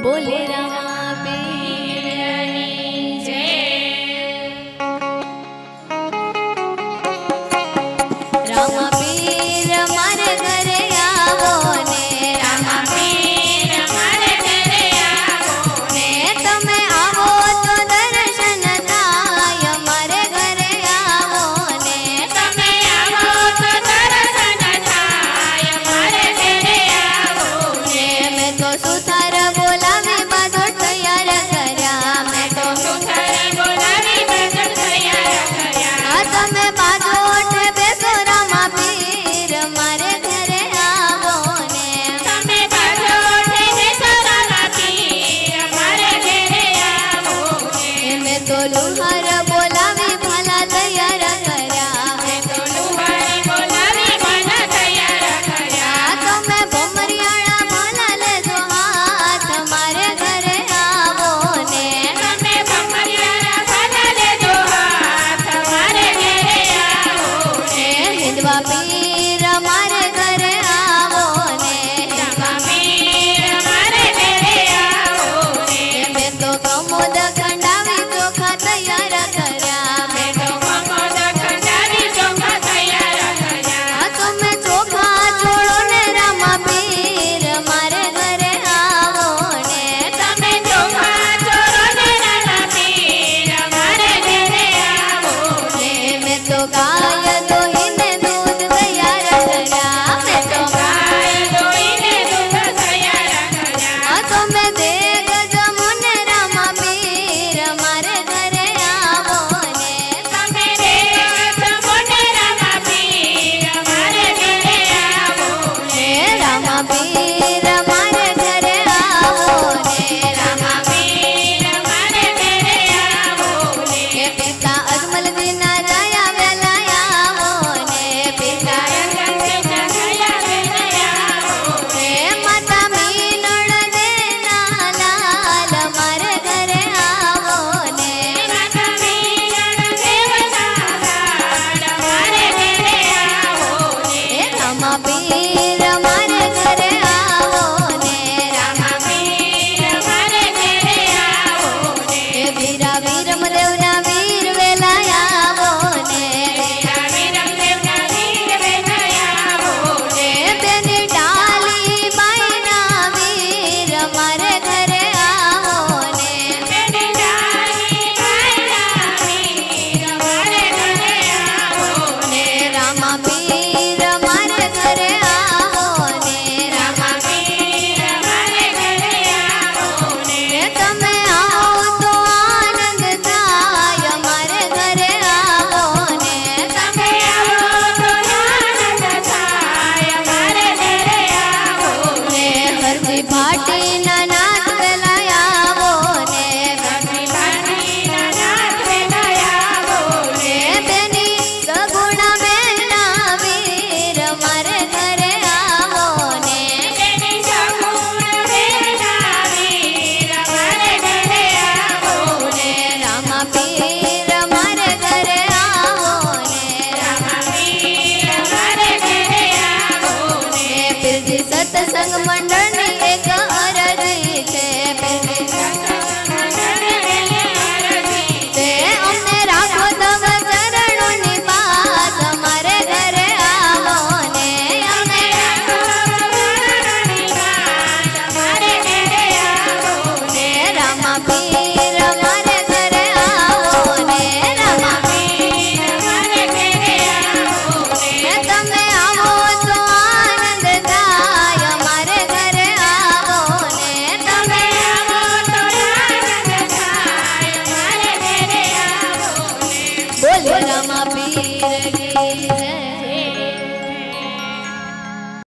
बोले रामा पीरनी जय। रामा पीर मारे घरे आवो ने, रामा पीर मारे घरे आवो ने, तमे आवो तो दर्शन थाय मारे घरे आवो ने, तमे आवो तो दर्शन थाय मारे घरे आवो ने। मैं तो सुथार बोलावी बाजो तैयार कर्या, मैं तो सुथार बोलावी बाजो तैयार कर्या। तमे बाजो ओठे बेसो रामा पीर मारे घरे आवो ने, तमे बाजो ओठे बेसो रामा पीर मारे घरे आवो ने। मैं तो लुहार बोलावी भला तैयार कर्या, मैं तो लुहार बोलावी भला तैयार कर्या। तमे भमरियाळा भला लेजो हाथ मारे घरे आवो ने, तमे भमरियाळा भला लेजो हाथ मारे घरे आवो ने। हिंदवा पीर मारे घरे आवो ने, हिंदवा पीर मारे घरे आवो ने। मैं तो कमोद खंडावी चोखा तैयार कर्या, मैं तो कमोद खंडावी चोखा तैयार कर्या। तमे चोखा छोड़ो ने रामा पीर मारे घरे आवो ने, तमे चोखा छोड़ो ने रामा पीर मारे घरे आवो ने। मैं तो गाय दोहीने दूध तैयार कर्या, मैं तो गाय दोहीने दूध तैयार कर्या। तमे देग जमुने रामा पीर मारे घरे आवो ने, तमे देग जमुने रामा पीर मारे घरे आवो ने। रामा पीर मारे घरे आवो ने, रामा पीर मारे घरे आवो ने। पिता अजमल दीना दया वेला आवो ने, पिता अजमल दीना दया वेला आवो ने। माता मीनड़ देना लाल मारे घरे आवो ने, माता मीनड़ देवना लाल मारे घरे आवो ने। रामा पीर मारे घरे आवो ने, रामा पीर मारे घरे आवो ने। वीरा वीरम देवना वीर वेला आवो ने, वीरा वीरम देवना वीर वेला आवो ने। बेनी डाली बाईना वीर मारे घरे आवो ने, बेनी डाली बाईना वीर मारे घरे आवो ने। रामा पीर मारे घरे आवो ने, रामा पीर मारे घरे आवो ने। तमे आओ तो आनंद थाय मारे घरे आवो ने, तमे आओ तो आनंद थाय मारे घरे आवो ने। हरजी भाटी ना नाथ वेला आवो ने, हरजी भाटी ना नाथ वेला आवो ने। बेनी सगुणा बेना वीर मारे घरे आवो ने, बेनी सगुणा बेना वीर मारे घरे आवो ने। रामा पीर मारे घरे आवो ने, रामा पीर मारे घरे आवो ने। पिरजी सत्संग मंडळ नी एक अरजी छे, पिरजी सत्संग मंडळ नी एक अरजी छे। अમને રાખો તવ ચરણોની પાસ મારે ઘરે आवो ने, अમને રાખો તવ ચરણોની પાસ मारे घरे आवो ने। रामा पीर मारे घरे आवो ने, रामा पीर मारे घरे आवो ने। तमे आवो तो आनंद थाय मारे घरे आवो ने, तमे आवो तो आनंद थाय मारे घरे आवो ने। बोले रामा पीर की